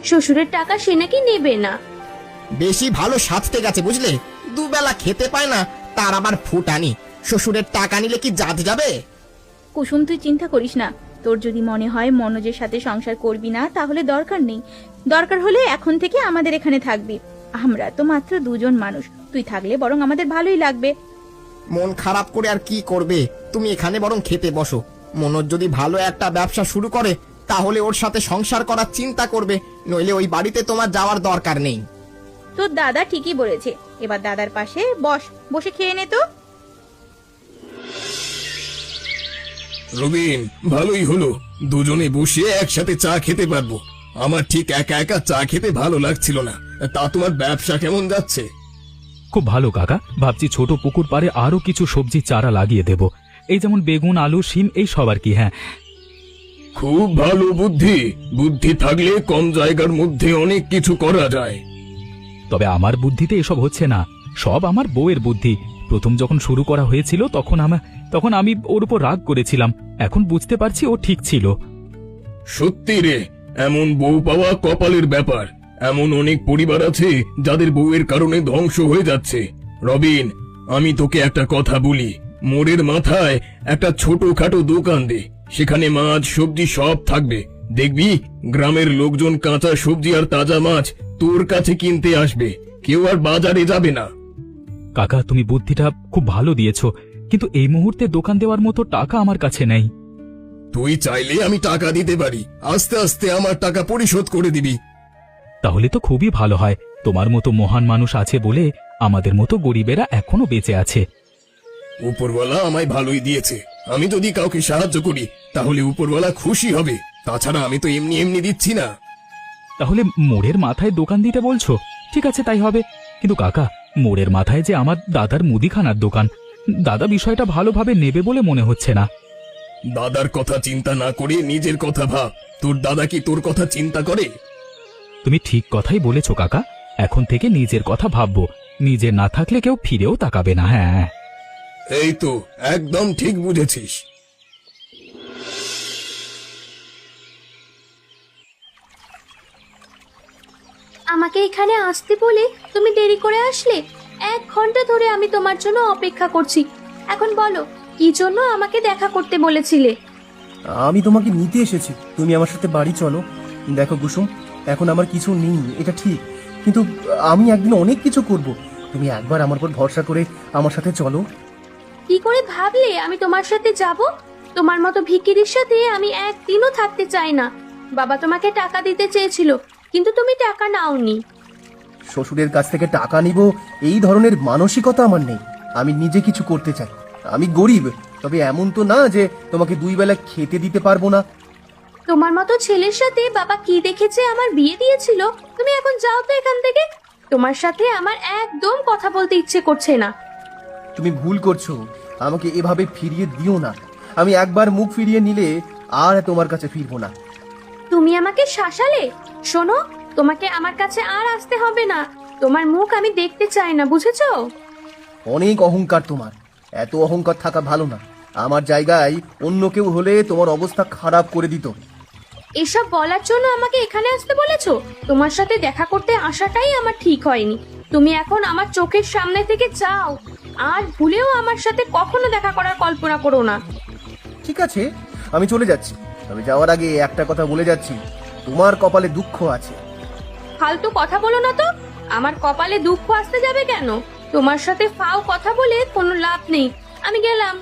শ্বশুরের টাকা সে নাকি নেবে না। বেশি ভালো সাজতে গেছে বুঝলে, দুবেলা খেতে পায় না, তার আবার ফুটানি। শ্বশুরের টাকা নিলে কি জাত যাবে? কুসুম, তুই চিন্তা করিস না। তোর যদি মনে হয় মনোজের সাথে সংসার করবি না, তাহলে দরকার নেই। দরকার হলে এখন থেকে আমাদের এখানে থাকবি। আমরা তো মাত্র দুজন মানুষ, তুই থাকলে বরং আমাদের ভালোই লাগবে। মন খারাপ করে আর কি করবে, তুমি এখানে বরং খেতে বসো। মনোজ যদি ভালো একটা ব্যবসা শুরু করে তাহলে ওর সাথে সংসার করার চিন্তা করবে, নইলে ওই বাড়িতে তোমার যাওয়ার দরকার নেই। তোর দাদা ঠিকই বলেছে, এবার দাদার পাশে বসে খেয়ে নে তো। রবিন, ভালোই হলো, দুজনে বসে একসাথে চা খেতে পারবো। আমার ঠিক একা একা চা খেতে ভালো লাগছিল না। তা তোমার ব্যবসা কেমন যাচ্ছে? খুব ভালো কাকা, ভাবছি ছোট পুকুর পাড়ে আরো কিছু সবজি চারা লাগিয়ে দেব। এই যেমন বেগুন, আলু, শিম, এই সব আর কি। হ্যাঁ, খুব ভালো বুদ্ধি। বুদ্ধি থাকলে কম জায়গার মধ্যে অনেক কিছু করা যায়। তবে আমার বুদ্ধিতে এসব হচ্ছে না, সব আমার বউয়ের বুদ্ধি। প্রথম যখন শুরু করা হয়েছিল তখন আমি ওর উপর রাগ করেছিলাম। এখন বুঝতে পারছি ও ঠিক ছিল। সত্যি রে, এমন বউ পাওয়া কপালের ব্যাপার। এমন অনেক পরিবার আছে যাদের বউয়ের কারণে ধ্বংস হয়ে যাচ্ছে। রবিন, আমি তোকে একটা কথা বলি, মোড়ের মাথায় একটা ছোটখাটো দোকান দে। সেখানে মাছ, সবজি সব থাকবে। দেখবি গ্রামের লোকজন কাঁচা সবজি আর তাজা মাছ তোর কাছে কিনতে আসবে, কেউ আর বাজারে যাবে না। কাকা, তুমি বুদ্ধিটা খুব ভালো দিয়েছো, কিন্তু এই মুহূর্তে দোকান দেওয়ার মতো টাকা আমার কাছে নেই। তুই চাইলে আমি টাকা দিতে পারি, আস্তে আস্তে আমার টাকা পরিশোধ করে দিবি। তাহলে তো খুবই ভালো হয়। তোমার মতো মহান মানুষ আছে বলে আমাদের মতো গরিবেরা এখনো বেঁচে আছে। উপরওয়ালা আমায় ভালোই দিয়েছে। আমি যদি কাউকে সাহায্য করি তাহলে উপরওয়ালা খুশি হবে। তাছাড়া আমি তো এমনি এমনি দিচ্ছি না। তাহলে মোড়ের মাথায় দোকান দিতে বলছো? ঠিক আছে, তাই হবে। কিন্তু কাকা, মোড়ের মাথায় যে আমার দাদার মুদিখানার দোকান, দাদা বিষয়টা ভালোভাবে নেবে বলে মনে হচ্ছে না। দাদার কথা চিন্তা না করে নিজের কথা ভাব। তোর দাদা কি তোর কথা চিন্তা করে? তুমি ঠিক কথাই বলেছো কাকা, এখন থেকে নিজের কথা ভাববো। নিজের না থাকলে কেউ ফিরেও তাকাবে না। হ্যাঁ, এই তো একদম ঠিক বুঝেছিস। আমাকে এখানে আসতে বলে তুমি দেরি করে আসলে। 1 ঘন্টা ধরে আমি তোমার জন্য অপেক্ষা করছি। এখন বলো, কি জন্য আমাকে দেখা করতে বলেছিলে? আমি তোমাকে নিতে এসেছি, তুমি আমার সাথে বাড়ি চলো। দেখো কুসুম, এখন আমার কিছু নেই, এটা ঠিক, কিন্তু আমি একদিন অনেক কিছু করব। তুমি একবার আমার উপর ভরসা করে আমার সাথে চলো। কি করে ভাবলে আমি তোমার সাথে যাব? তোমার মতো ভিখিরির সাথে আমি একদিনও থাকতে চাই না। বাবা তোমাকে টাকা দিতে চেয়েছিল, কিন্তু তুমি টাকা নাওনি। শ্বশুরের কাছ থেকে টাকা নিব এই ধরনের মানসিকতা আমার নেই। আমি নিজে কিছু করতে চাই। আমি গরিব, তবে এমন তো না যে তোমাকে 2 বেলা খেতে দিতে পারবো না। তোমার মতো ছেলের সাথে বাবা কি দেখেছে আমার বিয়ে দিয়েছিল? তুমি এখন যাও তো এখান থেকে। তোমার সাথে আমার একদম কথা বলতে ইচ্ছে করছে না। তুমি ভুল করছো, আমাকে এভাবে ফিরিয়ে দিও না। আমি একবার মুখ ফিরিয়ে নিলে আর তোমার কাছে ফিরবো না। তুমি আমাকে শাসালে। শোনো, তোমাকে আমার কাছে আর আসতে হবে না। তোমার মুখ আমি দেখতে চাই না, বুঝেছো? অনেক অহংকার তোমার, এত অহংকার থাকা ভালো না। আমার জায়গায় অন্য কেউ হলে তোমার অবস্থা খারাপ করে দিত। এসব বলার জন্য আমাকে এখানে আসতে বলেছো? তোমার সাথে দেখা করতে আসাটাই আমার ঠিক হয়নি। তুমি এখন আমার চোখের সামনে থেকে যাও, আর ভুলেও আমার সাথে কখনো দেখা করার কল্পনা করো না। ঠিক আছে, আমি চলে যাচ্ছি। তবে যাওয়ার আগে একটা কথা বলে যাচ্ছি, তোমার কপালে দুঃখ আছে। ফালতু কথা বলো না তো। আমার কপালে দুঃখ আসতে যাবে কেন? তোমার সাথে ফাও কথা বলে কোনো লাভ নেই। আমি গেলাম।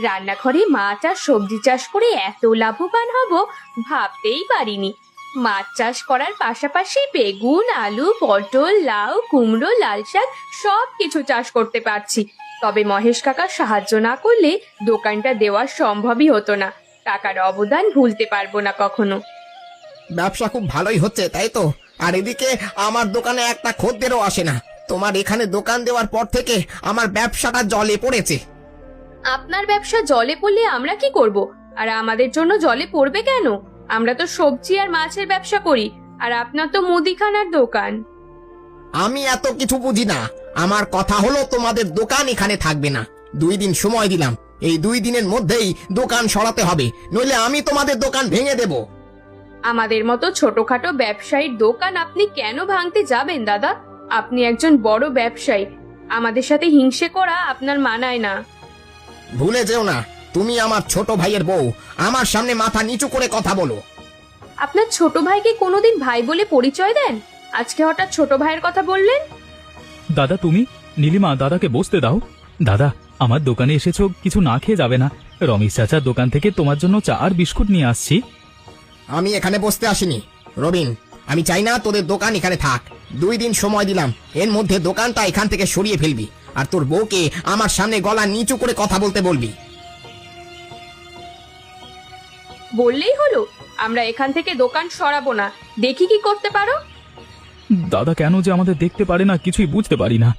রান্নাঘরে মাছ আর সবজি চাষ করে এত লাভবান হব ভাবতেই পারিনি। মাছ চাষ করার পাশাপাশি বেগুন, আলু, পটল, লাউ, কুমড়ো, লাল শাক সব কিছু চাষ করতে পারছি। তবে মহেশ কাকা সাহায্য না করলে দোকানটা দেওয়া সম্ভবই হতো না। কাকার অবদান ভুলতে পারবো না কখনো। ব্যবসা খুব ভালোই হচ্ছে, তাই তো? আর এদিকে আমার দোকানে একটা খদ্দেরও আসে না। তোমার এখানে দোকান দেওয়ার পর থেকে আমার ব্যবসাটা জলে পড়েছে। আপনার ব্যবসা জলে পড়লে আমরা কি করব? আর আমাদের জন্য জলে পড়বে কেন? আমরা তো সবজি আর মাছের ব্যবসা করি, আর আপনার তো মুদিখানার দোকান। আমি এত কিছু বুঝি না। আমার কথা হলো তোমাদের দোকান এখানে থাকবে না। 2 দিন সময় দিলাম, এই 2 দিনের মধ্যেই দোকান সরাতে হবে, নইলে আমি তোমাদের দোকান ভেঙে দেব। আমাদের মতো ছোটখাটো ব্যবসায়ীর দোকান আপনি কেন ভাঙতে যাবেন দাদা? আপনি একজন বড় ব্যবসায়ী, আমাদের সাথে হিংসে করা আপনার মানায় না। ভুলে যেও না, তুমি আমার ছোট ভাইয়ের বউ, আমার সামনে মাথা নিচু করে কথা বলো। আপনার ছোট ভাইকে কোনোদিন ভাই বলে পরিচয় দেন? আজকে হঠাৎ ছোট ভাইয়ের কথা বললেন? দাদা তুমি, নীলিমা দাদাকে বসতে দাও। দাদা, আমার দোকানে এসেছো, কিছু না খেয়ে যাবে না? রমেশ চাচার দোকান থেকে তোমার জন্য চা আর বিস্কুট নিয়ে আসছি। আমি এখানে বসতে আসিনি রবিন, আমি চাই না তোদের দোকান এখানে থাক। 2 দিন সময় দিলাম, এর মধ্যে দোকানটা এখান থেকে সরিয়ে ফেলবি, আর তোর বউকে আমার সামনে গলা নিচু করে কথা বলতে বলবি। বললেই হলো, আমরা এখান থেকে দোকান সরাবো না, দেখি কি করতে পারো। দাদা কেন যে আমাদের দেখতে পারে না কিছুই বুঝতে পারি না।